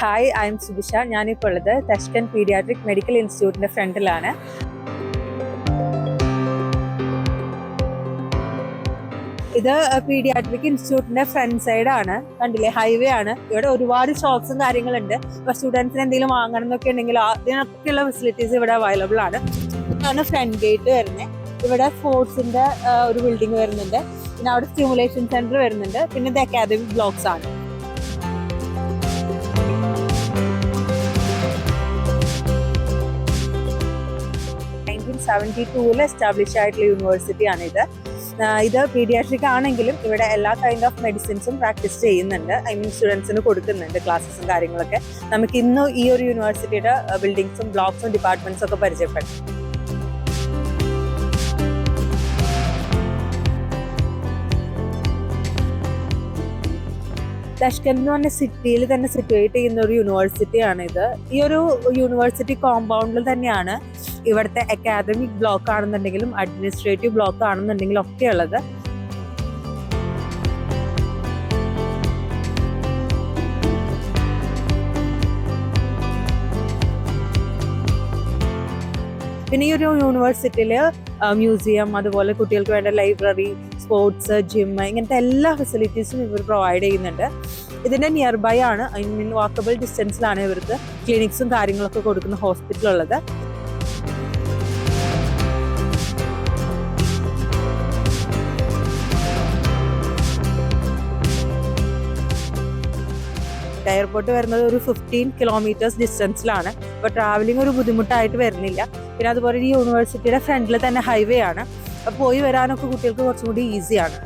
Hi, I M Subisha. ഞാനിപ്പോൾ ഉള്ളത് തഷ്കൻ paediatric medical ഇൻസ്റ്റിറ്റ്യൂട്ടിൻ്റെ ഫ്രണ്ടിലാണ്. ഇത് പീഡിയാട്രിക് ഇൻസ്റ്റിറ്റ്യൂട്ടിൻ്റെ ഫ്രണ്ട് സൈഡാണ്. കണ്ടില്ലേ, ഹൈവേ ആണ്. ഇവിടെ ഒരുപാട് ഷോപ്സും കാര്യങ്ങളുണ്ട്. ഇപ്പോൾ സ്റ്റുഡൻസിന് എന്തെങ്കിലും വാങ്ങണം എന്നൊക്കെ ഉണ്ടെങ്കിൽ അതിനൊക്കെയുള്ള ഫെസിലിറ്റീസ് ഇവിടെ അവൈലബിൾ ആണ്. ഇതാണ് ഫ്രണ്ട് ഗേറ്റ് വരുന്നത്. ഇവിടെ സ്പോർട്സിൻ്റെ ഒരു ബിൽഡിംഗ് വരുന്നുണ്ട്. പിന്നെ അവിടെ സ്റ്റിമുലേഷൻ സെൻറ്റർ വരുന്നുണ്ട്. പിന്നെ ഇത് അക്കാദമിക് ബ്ലോക്സ് ആണ്. എസ്റ്റാബ്ലിഷ് ആയിട്ടുള്ള യൂണിവേഴ്സിറ്റിയാണ് ഇത്. പീഡിയാട്രിക് ആണെങ്കിലും ഇവിടെ എല്ലാ കൈൻഡ് ഓഫ് മെഡിസിൻസും പ്രാക്ടീസ് ചെയ്യുന്നുണ്ട്. സ്റ്റുഡൻസിന് കൊടുക്കുന്നുണ്ട് ക്ലാസ്സസും കാര്യങ്ങളൊക്കെ. നമുക്ക് ഇന്ന് ഈ ഒരു യൂണിവേഴ്സിറ്റിയുടെ ബിൽഡിങ്സും ബ്ലോക്സും ഡിപ്പാർട്ട്മെന്റ്സും ഒക്കെ പരിചയപ്പെടും. തഷ്കന്റ് എന്ന് പറഞ്ഞ സിറ്റിയിൽ തന്നെ സിറ്റുവേറ്റ് ചെയ്യുന്ന ഒരു യൂണിവേഴ്സിറ്റിയാണ് ഇത്. ഈ ഒരു യൂണിവേഴ്സിറ്റി കോമ്പൗണ്ടിൽ തന്നെയാണ് ഇവിടുത്തെ അക്കാദമിക് ബ്ലോക്ക് ആണെന്നുണ്ടെങ്കിലും അഡ്മിനിസ്ട്രേറ്റീവ് ബ്ലോക്ക് ആണെന്നുണ്ടെങ്കിലും ഒക്കെ ഉള്ളത്. പിന്നെ ഈ ഒരു യൂണിവേഴ്സിറ്റിയിൽ മ്യൂസിയം, അതുപോലെ കുട്ടികൾക്ക് വേണ്ട ലൈബ്രറി, സ്പോർട്സ്, ജിം, ഇങ്ങനത്തെ എല്ലാ ഫെസിലിറ്റീസും ഇവർ പ്രൊവൈഡ് ചെയ്യുന്നുണ്ട്. ഇതിൻ്റെ നിയർ ബൈ ആണ്, വാക്കബിൾ ഡിസ്റ്റൻസിലാണ് ഇവർക്ക് ക്ലിനിക്സും കാര്യങ്ങളൊക്കെ കൊടുക്കുന്ന ഹോസ്പിറ്റലുള്ളത്. എയർപോർട്ട് വരുന്നത് ഒരു 15 കിലോമീറ്റേഴ്സ് ഡിസ്റ്റൻസിലാണ്. അപ്പോൾ ട്രാവലിംഗ് ഒരു ബുദ്ധിമുട്ടായിട്ട് വരുന്നില്ല. പിന്നെ അതുപോലെ ഈ യൂണിവേഴ്സിറ്റിയുടെ ഫ്രണ്ടിൽ തന്നെ ഹൈവേ ആണ്. അപ്പോൾ പോയി വരാനൊക്കെ കുട്ടികൾക്ക് കുറച്ചും കൂടി ഈസിയാണ്.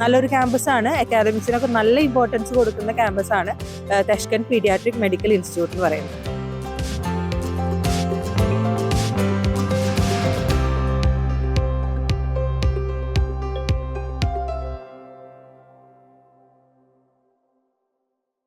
നല്ലൊരു ക്യാമ്പസാണ്. അക്കാദമിക്സിനൊക്കെ നല്ല ഇമ്പോർട്ടൻസ് കൊടുക്കുന്ന ക്യാമ്പസാണ് തഷ്കൻ പീഡിയാട്രിക് മെഡിക്കൽ ഇൻസ്റ്റിറ്റ്യൂട്ട് എന്ന് പറയുന്നത്.